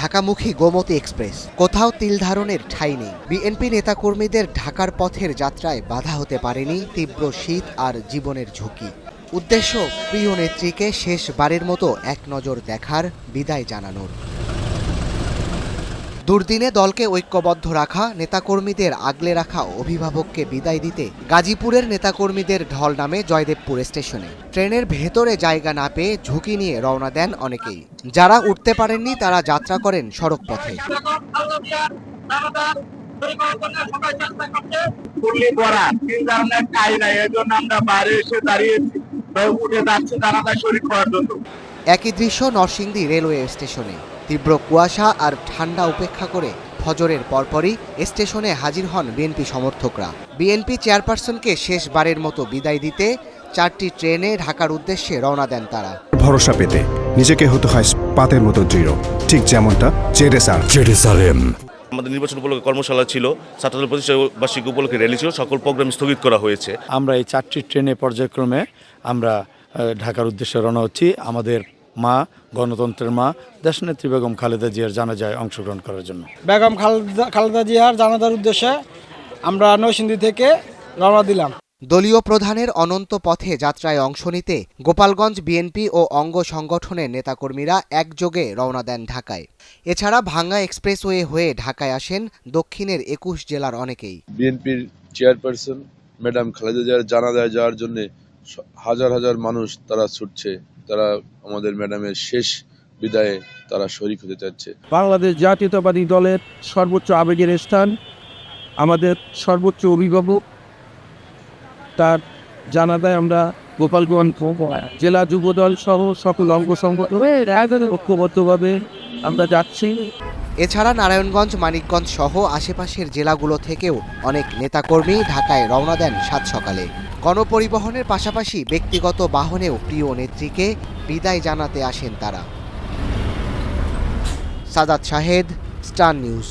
ঢাকামুখী Gomti express, কোথাও তিল ধারণের ঠাঁই নেই। বিএনপি নেতাকর্মীদের ঢাকার পথের যাত্রায় বাধা হতে পারেনি তীব্র শীত আর জীবনের ঝুঁকি। উদ্দেশ্য প্রিয় নেত্রীকে শেষবারের মতো এক নজর দেখার, বিদায় জানানোর। দুর্দিনে দলকে ঐক্যবদ্ধ রাখা, নেতাকর্মীদের আগলে রাখা অভিভাবককে বিদায় দিতে গাজীপুরের নেতাকর্মীদের ঢল নামে জয়দেবপুর স্টেশনে। ট্রেনের ভেতরে জায়গা না পেয়ে ঝুঁকি নিয়ে রওনা দেন অনেকেই। যারা উঠতে পারেননি তারা যাত্রা করেন সড়ক পথে। একই দৃশ্য নরসিংদী রেলওয়ে স্টেশনে। তীব্র কুয়াশা আর ঠান্ডা উপেক্ষা করে ফজরের পরপরই স্টেশনে হাজির হন বিএনপি সমর্থকরা। বিএনপি চেয়ারপারসনকে শেষবারের মতো বিদায় দিতে 4টি ট্রেনে ঢাকার উদ্দেশ্যে রওনা দেন তারা। ভরসা পেতে নিজেকে হতে হয় পাতের মতো দৃঢ়, ঠিক যেমনটা জেডএসআরএম। আমাদের নির্বাচন উপলক্ষে কর্মশালা ছিল, ছাত্রদল প্রতিষ্ঠা বার্ষিকী উপলক্ষে র্যালি ছিল, সকল প্রোগ্রাম স্থগিত করা হয়েছে। আমরা এই 4টি ট্রেনে পর্যায়ক্রমে আমরা ঢাকার উদ্দেশ্যে রওনা হচ্ছি। আমাদের মা, গণতন্ত্রের মা দেশনেত্রী বেগম খালেদা জিয়ার জানাজায় অংশগ্রহণ করার জন্য। বেগম খালেদা জিয়ার জানাজার উদ্দেশ্যে আমরা নরসিংদী থেকে রওনা দিলাম। দলীয় প্রধানের অনন্ত পথে যাত্রায় অংশ নিতে গোপালগঞ্জ বিএনপি ও অঙ্গ সংগঠনের নেতাকর্মীরা একযোগে রওনা দেন ঢাকায়। এছাড়া ভাঙ্গা এক্সপ্রেসওয়ে হয়ে ঢাকায় আসেন দক্ষিণের 21 জেলার অনেকেই। বিএনপির চেয়ারপারসন ম্যাডাম খালেদা জিয়ার জানাজায় যাওয়ার জন্য হাজার হাজার মানুষ তারা ছুটছে। তারা আমাদের ম্যাডামের শেষ বিদায়ে তারা শরীক হতে চাচ্ছে। বাংলাদেশ জাতীয়তাবাদী দলের সর্বোচ্চ আবেগের স্থান, আমাদের সর্বোচ্চ অভিভাবক, তার জানাজায় আমরা গোপালগঞ্জ জেলা যুবদল সহ সকল অঙ্গ সংগঠনের ঐক্যবদ্ধভাবে আমরা যাচ্ছি। এছাড়া নারায়ণগঞ্জ, মানিকগঞ্জ সহ আশেপাশের জেলাগুলো থেকেও অনেক নেতাকর্মী ঢাকায় রওনা দেন সাত সকালে। গণপরিবহনের পাশাপাশি ব্যক্তিগত বাহনেও প্রিয় নেত্রীকে বিদায় জানাতে আসেন তারা। Sadat Shahed, Star news.